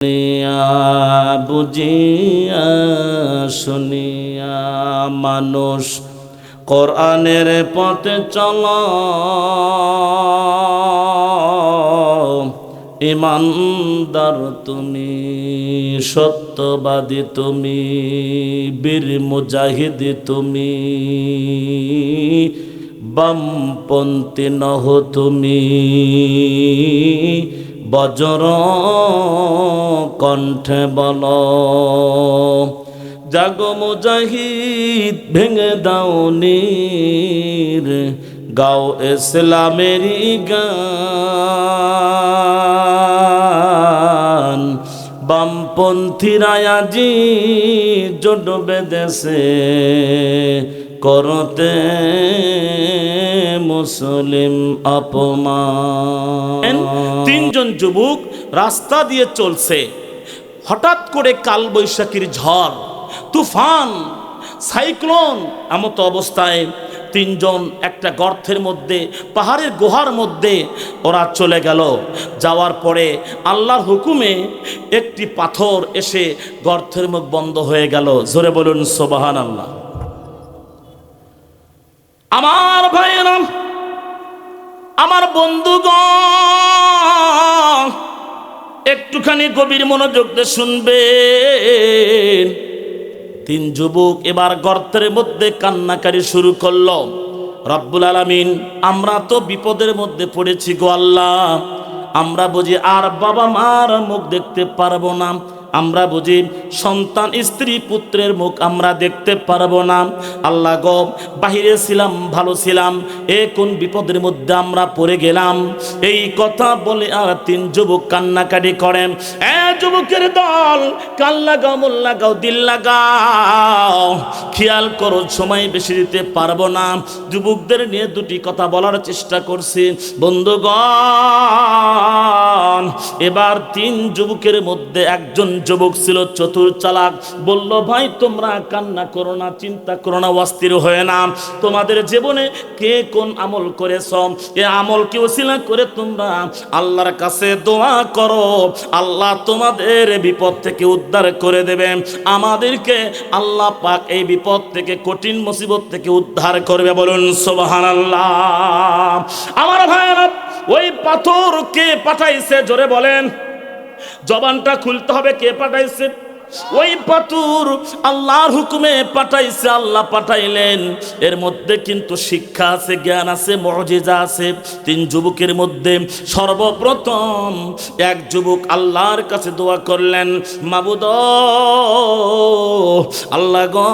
শুনিয়া বুঝিয়া শুনিয়া মানুষ কোরআনের পথে চল, ইমানদার তুমি, সত্যবাদী তুমি, বীর মুজাহিদ তুমি, বামপন্থী নহ তুমি, বজ্র কণ্ঠে বল, জাগো মুজাহিদ ভেঙে দাও নীর, গাও ইসলামেরই গান। বামপন্থীরা আজি জোট বেঁধেছে করতে মুসলিম অপমান। তিনজন যুবক রাস্তা দিয়ে চলছে, হঠাৎ করে কালবৈশাখীর ঝড়, তুফান, সাইক্লোন, এমত অবস্থায় তিনজন একটা গর্তের মধ্যে, পাহাড়ের গুহার মধ্যে ওরা চলে গেল। যাওয়ার পরে আল্লাহর হুকুমে একটি পাথর এসে গর্তের মুখ বন্ধ হয়ে গেল। জোরে বলুন সুবহানাল্লাহ। আমার ভাইয়েরা, আমার বন্ধুগণ, একটুখানি গভীর মনোযোগ দিয়ে শুনবেন। তিন যুবক এবার গর্তের মধ্যে কান্নাকারি শুরু করলো। রব্বুল আলামিন, আমরা তো বিপদের মধ্যে পড়েছি গো আল্লাহ, আমরা বুঝি আর বাবা মার মুখ দেখতে পারবো না, আমরা বুঝি সন্তান স্ত্রী পুত্রের মুখ আমরা দেখতে পারবো না। আল্লাহ গো, বাহিরে ছিলাম, ভালো ছিলাম, এ কোন বিপদের মধ্যে আমরা পড়ে গেলাম। এই কথা বলে আর তিন যুবক কান্নাকাটি করেন। যুবকের দল, কান লাগাও, মন লাগাও, দিল লাগাও, খেয়াল করো, সময় বেশি দিতে পারবো না। যুবকদের নিয়ে দুটি কথা বলার চেষ্টা করছি বন্ধুগণ। এবার তিন যুবকের মধ্যে একজন যুবক ছিল চতুর চালাক, বলল, ভাই তোমরা কান্না করো না, চিন্তা করো না, অস্থির হয়ে না। তোমাদের জীবনে কে কোন আমল করেছ, এ আমলকে ওসিলা করে তোমরা আল্লাহর কাছে দোয়া করো, আল্লাহ তোমাদের বিপদ থেকে উদ্ধার করে দেবে। আমাদেরকে আল্লাহ পাক এই বিপদ থেকে, কঠিন মুসিবত থেকে উদ্ধার করবে। বলুন সুবহানাল্লাহ। আমার ভাইরা, ওই পাথর কে পাঠাইছে জোরে বলেন, জবানটা খুলতে হবে, কে পাঠাইছে? ওই পাথর আল্লাহর হুকুমে পাঠাইছে, আল্লাহ পাঠাইলেন। এর মধ্যে কিন্তু শিক্ষা আছে, জ্ঞান আছে, মুজিজা আছে। তিন যুবকের মধ্যে সর্বপ্রথম এক যুবক আল্লাহর কাছে দোয়া করলেন, মাবুদ আল্লাহ গো,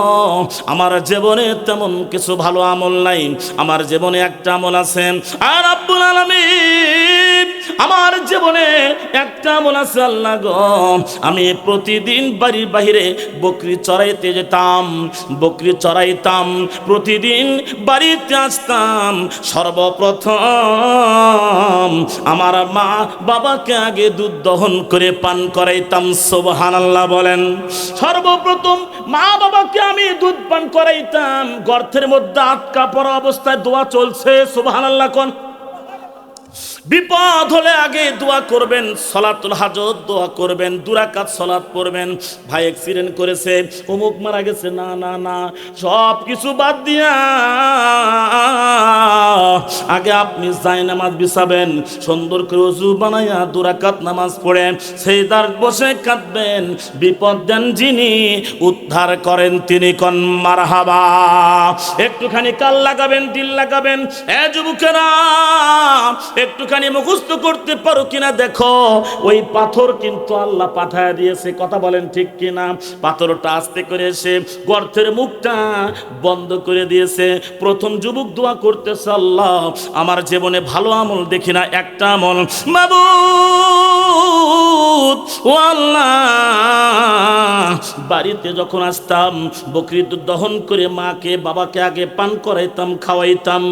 আমার জীবনে তেমন কিছু ভালো আমল নাই, আমার জীবনে একটা আমল আছে। আর রব্বুল আলামিন, আমার জীবনে একটা আমল আছে আল্লাহ গো, আমি প্রতিদিন বাড়ির বাহিরে বকরি চড়াইতে যেতাম, বকরি চড়াইতাম, প্রতিদিন বাড়িতে আসতাম। সর্বপ্রথম আমার মা বাবাকে আগে দুধ দহন করে পান করাইতাম। সুবহানাল্লাহ বলেন। সর্বপ্রথম মা বাবাকে আমি দুধ পান করাইতাম। গর্তের মধ্যে আটকা পড়া অবস্থায় দোয়া চলছে, সুবহানাল্লাহ কোন। বিপদ হলে আগে দোয়া করবেন, সলাতুল হাজত দোয়া করবেন, দুরাকাত সলাত পড়বেন। ভাই অ্যাক্সিডেন্ট করেছে, অমুক মারা গেছে, না না না, সব কিছু বাদ দিয়া আগে আপনি জায়নামাজ বিছাবেন, সুন্দর করে ওযু বানায়া দুরাকাত নামাজ পড়ে সেজদার বসে কাঁদবেন। বিপদ দেন যিনি, উদ্ধার করেন তিনি, কোন মারহাবা। একটুখানি কাল লাগাবেন, দিল লাগাবেন। এ যুবকেরা, একটুখানি মুখস্থ করতে পারো কিনা দেখো। ওই পাথর কিন্তু আল্লাহ পাঠায় দিয়েছে, কথা বলেন ঠিক কিনা। পাথরটা আস্তে করে এসে গর্তের মুখটা বন্ধ করে দিয়েছে। প্রথম যুবক দোয়া করতেছে, আল্লাহ আমার জীবনে ভালো আমল দেখি না, একটা আমল, মাবুদ ও আল্লাহ, বাড়িতে যখন আসতাম বকরি দুধ দহন করে মাকে বাবাকে আগে পান করাইতাম, খাওয়াইতাম।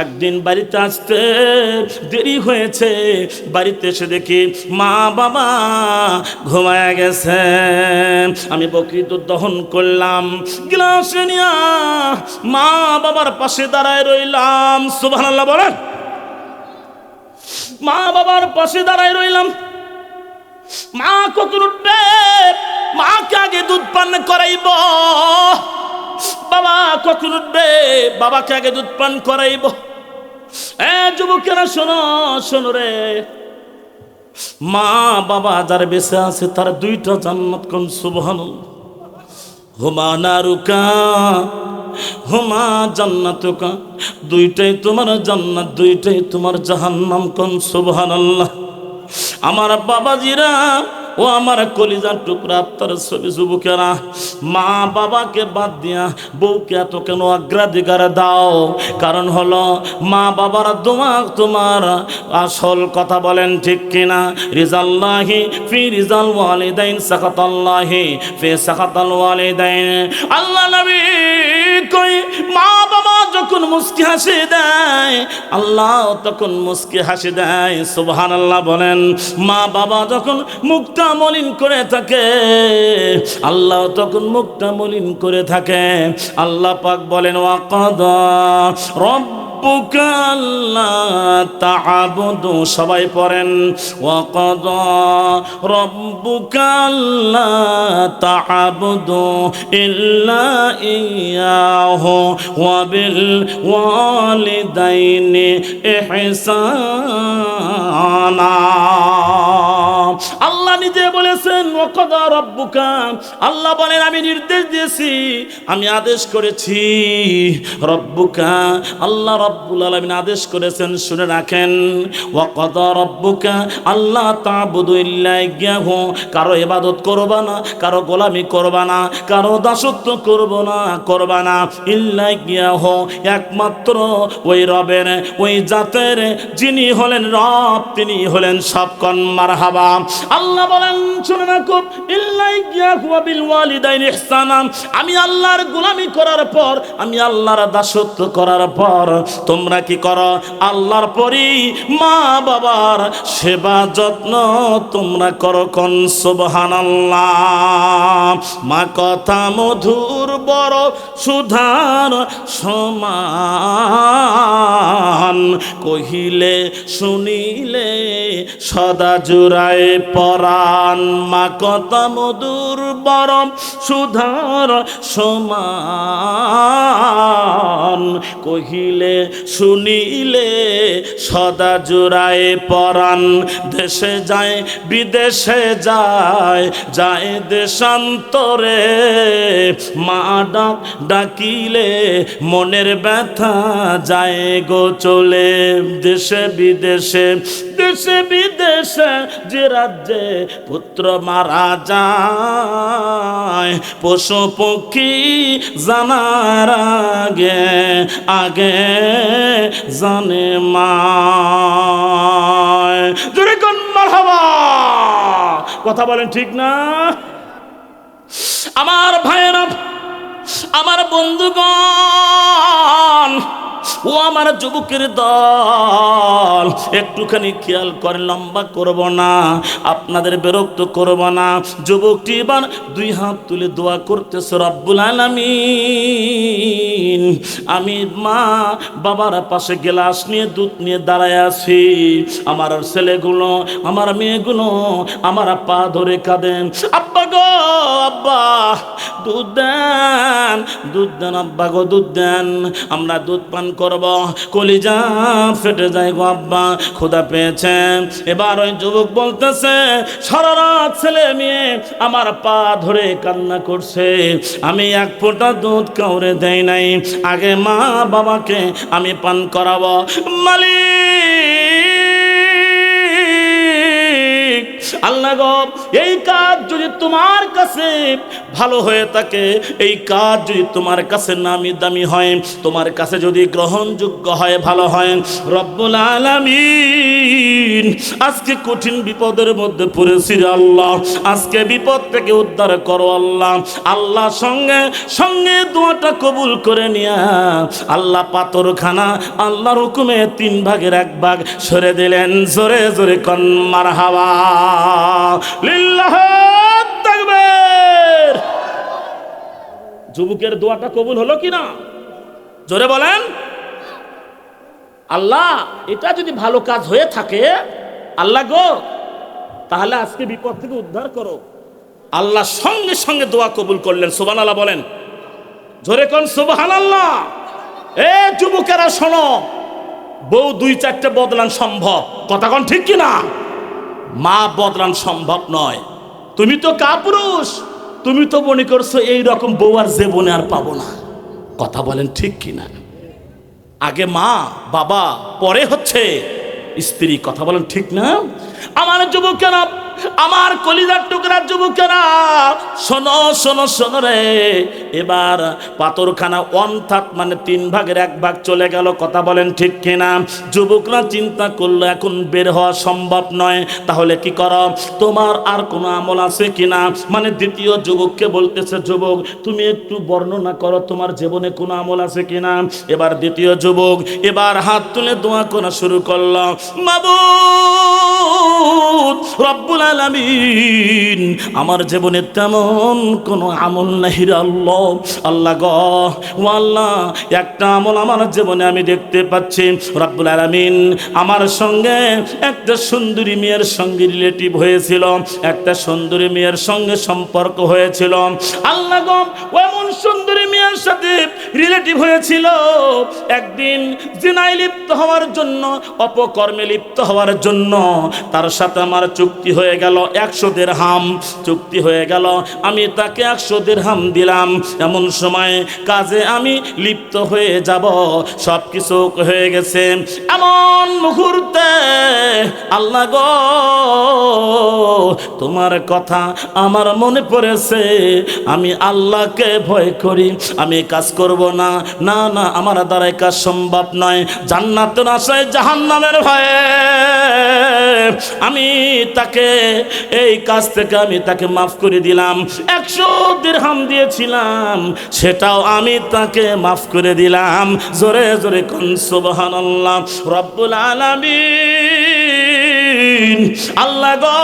একদিন বাড়িতে আসতে দেরি হয়েছে, বাড়িতে এসে দেখি মা বাবা ঘুমায় গেছে। আমি বকরি দুধ দহন করলাম, গ্লাস নিয়া মা বাবার পাশে দাঁড়ায় রইলাম। সুবহানাল্লাহ বলেন। মা বাবার পাশে দাঁড়ায় রইলাম। মা কখন উঠবে? মাকে আগে দুধ পান করাইব। বাবা কখন উঠবে? বাবাকে আগে দুধ পান করাইব। যুবকেরা শোনো, শোনো রে, মা বাবা যার বেঁচে আছে তার দুইটা জান্নাত। কোন সুবহানাল্লাহ। হুমা নারুকা হুমা জান্নাতুকা, দুইটাই তোমার জান্নাত, দুইটাই তোমার জাহান্নাম। কোন সুবহানাল্লাহ। আমার বাবাজিরা, ও আমার কলিজার টুকরা আত্মার ছবি যুবকেরা, মা বাবাকে বাদ দিয়া বউকে এত কেন অগ্রাধিকার দাও? কারণ হলো মা বাবার দোয়া তোমার আসল কথা। বলেন ঠিক কিনা? রিজাল্লাহি ফি রিজাল ওয়ালিদাইন, সাখাতাল্লাহি ফি সাখাতাল ওয়ালিদাইন। আল্লাহ নবী কই মা বাবা যখন মুস্কি হাসি দেয়, আল্লাহ তখন মুস্কি হাসি দেয়। সুবহানাল্লাহ বলেন। মা বাবা যখন মুখটা মলিন করে থাকে, আল্লাহ তখন মুখটা মলিন করে থাকে। আল্লাহ পাক বলেন ওয়াকাদা রব্বুকা আল্লা তা'বুদু, সবাই পড়েন ওয়াকাদা রব্বুকা আল্লা তা'বুদু ইল্লা ইয়াহু ওয়া বিল ওয়ালিদাইনি ইহসানা। আল্লাহ নিজে বলেছেন ওয়াকাদা রব্বুকা, আল্লাহ বলেন আমি নির্দেশ দিয়েছি, আমি আদেশ করেছি। রব্বুকা, আল্লাহ রব্বুল আলামিন আদেশ করেছেন, শুনে রাখেন। ওয়াকাদা রব্বুকা আল্লাহ তা'বুদু ইল্লা ইয়াহু, কারো ইবাদত করবা না, কারো গোলামি করবা না, কারো দাসত্ব করবা না। ইল্লা ইয়াহু, একমাত্র ওই রবের, ওই জাতের যিনি হলেন রব, তিনি হলেন সব। কোন মারহাবা। আল্লাহ বলেন শুনে রাখো, ইল্লা ইয়াহু ওয়া বিল ওয়ালিদাইনি ইহসানা, আমি আল্লাহর গোলামি করার পর, আমি আল্লাহর দাসত্ব করার পর তোমরা কি করো? আল্লাহর পরই মা বাবার সেবা যত্ন তোমরা করো। কোন সুবহানাল্লাহ। মা কথা মধুর বড় সুধার সমান, কহিলে শুনিলে সদা জুড়ায় পরাণ। মা কথা মধুর বড় সুধার সমান, কহিলে শুনিলে সদা জুড়ায় পরাণ। দেশে যায় বিদেশে যায়, যায় দেশান্তরে, মা ডাকিলে মনের ব্যথা যায় গো চলে। দেশে বিদেশে, দেশে বিদেশে যে রাজ্যে পুত্র মারা যায়, পশু পক্ষী জানার আগে আগে জানে মা। জোরে কোন মারহাবা। কথা বলেন ঠিক না? আমার ভাইয়েরা, আমার বন্ধুগণ, ও আমার যুবকের দল, একটুখানি খেয়াল করে, লম্বা করব না, আপনাদের বিরক্ত করব না। যুবকটি এবার দুই হাত তুলে দোয়া করতেছে, রব্বুল আলামিন, আমি মা বাবার পাশে গ্লাস নিয়ে দুধ নিয়ে দাঁড়ায় আছি, আমার ছেলেগুলো, আমার মেয়েগুলো আমার পা ধরে কাঁদেন, আব্বা গো আব্বা দুধ দেন, দুধ দেন আব্বা গো দুধ দেন, আমরা দুধ পান করব। কলিজা ফেটে যায় গো আব্বা, ক্ষুধা পেয়েছেন। এবার ওই যুবক বলতেছে, সারা রাত ছেলে মেয়ে আমার পা ধরে কান্না করছে, আমি এক ফোঁটা দুধ কাউরে দেই নাই, আগে মা বাবাকে আমি পান করাবো। মালিক আল্লাহ গো, এই কাজ যদি তোমার কাছে ভালো হয়ে থাকে, এই কাজ যদি তোমার কাছে নামি দামি হয়, তোমার কাছে যদি গ্রহণযোগ্য হয়, ভালো হয়, রব্বুল আলামিন আজকে কঠিন বিপদের মধ্যে পড়েছি আল্লাহ, আজকে বিপদ থেকে উদ্ধার করো আল্লাহ। আল্লাহ সঙ্গে সঙ্গে দোয়াটা কবুল করে নিয়া আল্লাহ পাথরখানা আল্লাহর হুকুমে 3 ভাগের 1 ভাগ সরে দিলেন। জোরে জোরে কোন মারহাবা, লিল্লাহি তাকবীর। যুবকের দোয়াটা কবুল হলো কিনা জোরে বলেন। আল্লাহ এটা যদি ভালো কাজ হয়ে থাকে, আল্লাহ গো তাহলে আজকে বিপদ থেকে উদ্ধার করো। আল্লাহ সঙ্গে সঙ্গে দোয়া কবুল করলেন। সুবহানাল্লাহ বলেন, জোরে কোন সুবহানাল্লাহ। এ যুবকেরা শোনো, বউ 2-4টে বদলান সম্ভব, কথা কোন ঠিক কিনা? মা বদলান সম্ভব নয়। তুমি তো কাপুরুষ, তুমি তো মনে করছো এই রকম বউ আর জীবনে আর পাবো না, কথা বলেন ঠিক কিনা? আগে মা বাবা, পরে হচ্ছে স্ত্রী, কথা বলেন ঠিক না? আমার যুবকেরা, আমার কলিজার টুকরার যুবকেরা, শোনো শোনো শোনো রে। এবার পাথরখানা 1/3 মানে 3 ভাগের 1 ভাগ চলে গেল, কথা বলেন ঠিক কিনা? যুবকরা চিন্তা করলো এখন বের হওয়া সম্ভব নয়, তাহলে কি করো? তোমার আর কোনো আমল আছে কিনা? মানে দ্বিতীয় যুবককে বলতেছে, যুবক তুমি একটু বর্ণনা করো তোমার জীবনে কোনো আমল আছে কিনা। এবার দ্বিতীয় যুবক এবার হাত তুলে দোয়া করা শুরু করলো, মাবুদ রব্বুল আলামিন, আমার জীবনে তেমন কোনো আমল নাই রে আল্লাহ। আল্লাহ গো, ও আল্লাহ, একটা আমল আমার জীবনে আমি দেখতে পাচ্ছি। রব্বুল আলামিন, আমার সঙ্গে একটা সুন্দরী মেয়ের সঙ্গে রিলেটিভ হয়েছিল, একটা সুন্দরী মেয়ের সঙ্গে সম্পর্ক হয়েছিল। আল্লাহ গো, এমন সুন্দরী মেয়ের সাথে রিলেটিভ হয়েছিল, একদিন জিনায় লিপ্ত হওয়ার জন্য, অপকর্মে লিপ্ত হওয়ার জন্য তার সাথে আমার চুক্তি হয়ে গেল 100 দিরহাম। চুক্তি হয়ে গেল, আমি তাকে 100 দিরহাম দিলাম। এমন সময় কাজে আমি লিপ্ত হয়ে যাব, সব কিছু হয়ে গেছে। এমন মুহূর্তে আল্লাহ গো, তোমার কথা আমার মনে পড়েছে, আমি আল্লাহকে ভয় করি, আমি কাজ করব না। না না, আমার দ্বারা কাজ সম্ভব নয়। জান্নাতের আশায় জাহান্নামের ভয়ে আমি তাকে এই কাজ থেকে আমি তাকে মাফ করে দিলাম। 100 দিরহাম দিয়েছিলাম, সেটাও আমি তাকে মাফ করে দিলাম। জোরে জোরে কোন সুবহানাল্লাহ। রব্বুল আলামিন, আল্লাহ গো,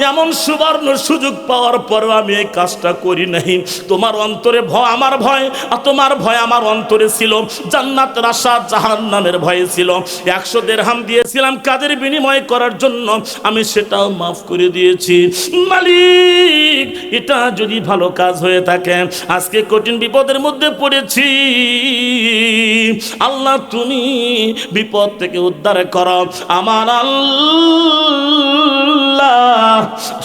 এমন সুবর্ণ সুযোগ পাওয়ার পরও আমি এই কাজটা করি নাই। তোমার অন্তরে ভয় আমার ভয়, আর তোমার ভয় আমার অন্তরে ছিল। জান্নাতের আশা জাহান্নামের ভয় ছিল। 100 দিরহাম দিয়েছিলাম কাজের বিনিময় করার জন্য, আমি সেটাও মাফ করে দিয়েছি। মালিক, এটা যদি ভালো কাজ হয়ে থাকে, আজকে কঠিন বিপদের মধ্যে পড়েছি, আল্লাহ তুমি বিপদ থেকে উদ্ধার করো। আমার আল্লাহ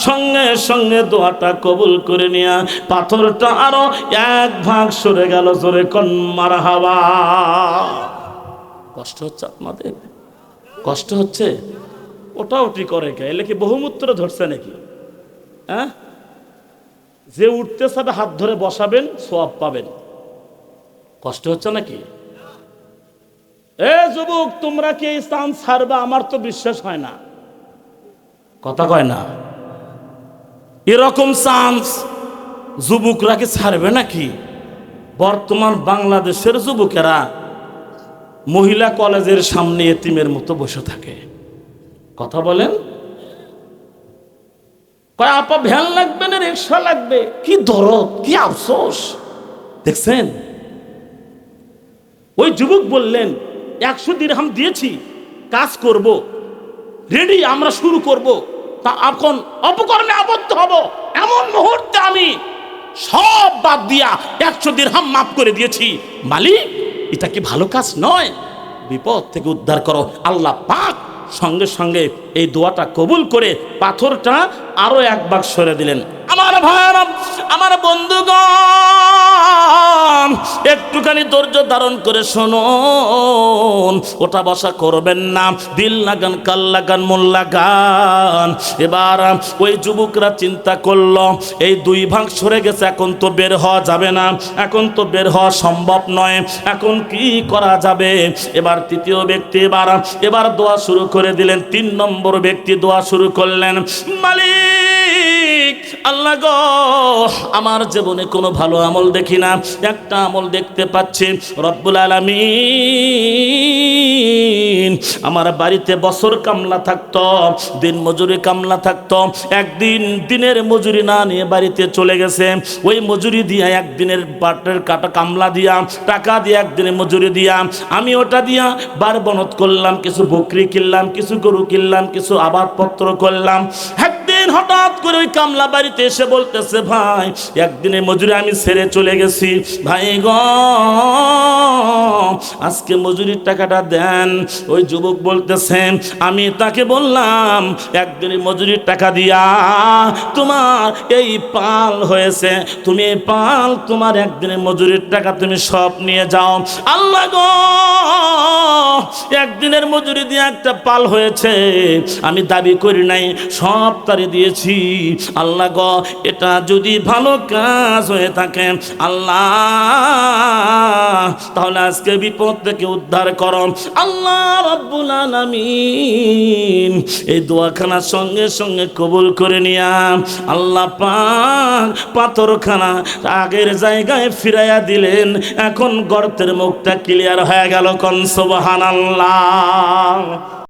সঙ্গে সঙ্গে দোয়াটা কবুল করে নিয়া পাথরটা আরো 1 ভাগ সরে গেল। জোরে কোন মারহাবা। কষ্ট হচ্ছে আপনাদের? কষ্ট হচ্ছে? ওটা ওটি করে কে? এলে কি বহুমূত্র ধরছে নাকি? হ্যাঁ, যে উঠতে চাবে হাত ধরে বসাবেন, সওয়াব পাবেন। কষ্ট হচ্ছে নাকি? এ যুবক, তোমরা কি এই চান্স ছাড়বা? আমার তো বিশ্বাস হয় না, কথা কয় না। এরকম চান্স যুবকরা কি ছাড়বে নাকি? বর্তমান বাংলাদেশের যুবকেরা মহিলা কলেজের সামনে এতিমের মতো বসে থাকে, কথা বলেন। কয় আপা ভ্যান লাগবে না, রিক্সা লাগবে। কি দরদ, কি আফসোস দেখছেন? ওই যুবক বললেন 100 দিরহাম দিয়েছি, কাজ করব, রেডি, আমরা শুরু করব। তা এখন অপকর্মে আবদ্ধ হব, এমন মুহূর্তে আমি সব বাদ দিয়া 100 দিরহাম মাফ করে দিয়েছি। মালিক, এটা কি ভালো কাজ নয়? বিপদ থেকে উদ্ধার করো। আল্লাহ পাক সঙ্গে সঙ্গে এই দোয়াটা কবুল করে পাথরটা আরো 1 ভাগ সরে দিলেন। আমার ভাইরা, আমার বন্ধুগণ, একটুখানি ধৈর্য ধারণ করে শুনুন, ওটা বসা করবেন না, দিল লাগান, কাল লাগান, মন লাগান। এবার ওই যুবকরা চিন্তা করলো, এই 2 ভাগ সরে গেছে, এখন তো বের হওয়া যাবে না, এখন তো বের হওয়া সম্ভব নয়, এখন কি করা যাবে? এবার তৃতীয় ব্যক্তি এবার দোয়া শুরু করে দিলেন। 3 নম্বর ব্যক্তি দোয়া শুরু করলেন, মালিক, আল্লাহ গো, আমার জীবনে কোনো ভালো আমল দেখি না, একটা আমল দেখতে পাচ্ছি। রব্বুল আলামিন, আমার বাড়িতে বছর কামলা থাকতো, দিন মজুরি কামলা থাকতো, একদিন দিনের মজুরি না নিয়ে বাড়িতে চলে গেছে। ওই মজুরি দিয়া, একদিনের বাটের কাটা কামলা দিয়া, টাকা দিয়ে, একদিনের মজুরি দিয়া, আমি ওটা দিয়া বার বনত করলাম, কিছু বকরি কিনলাম, কিছু গরু কিনলাম, কিছু আবাদপত্র করলাম। একদিন একদিন হঠাৎ করে ওই কামলা বাড়িতে এসে বলতেছে, ভাই একদিনের মজুরি আমি ছেড়ে চলে গেছি, ভাই গো আজকে মজুরির টাকাটা দেন। ওই যুবক বলতেছে, আমি তাকে বললাম একদিনের মজুরির টাকা দিয়া তোমার এই পাল হয়েছে, তুমি এই পাল তোমার একদিনের মজুরির টাকা তুমি সব নিয়ে যাও। আল্লাহ গো একদিনের মজুরি দিয়ে একটা পাল হয়েছে, আমি দাবি করি নাই, সব তারে দিয়েছি। আল্লাহ গো এটা যদি ভালো কাজ হয়ে থাকে আল্লাহ, তাহলে আজকে বিপদ থেকে উদ্ধার করো। আল্লাহ রাব্বুল আলামিন এই দোয়াখানা সঙ্গে সঙ্গে কবুল করে নিয়া আল্লাহ পাক পাথরখানা আগের জায়গায় ফিরাইয়া দিলেন। এখন গর্তের মুখটা ক্লিয়ার হয়ে গেল। কোন সুবহানাল্লাহ।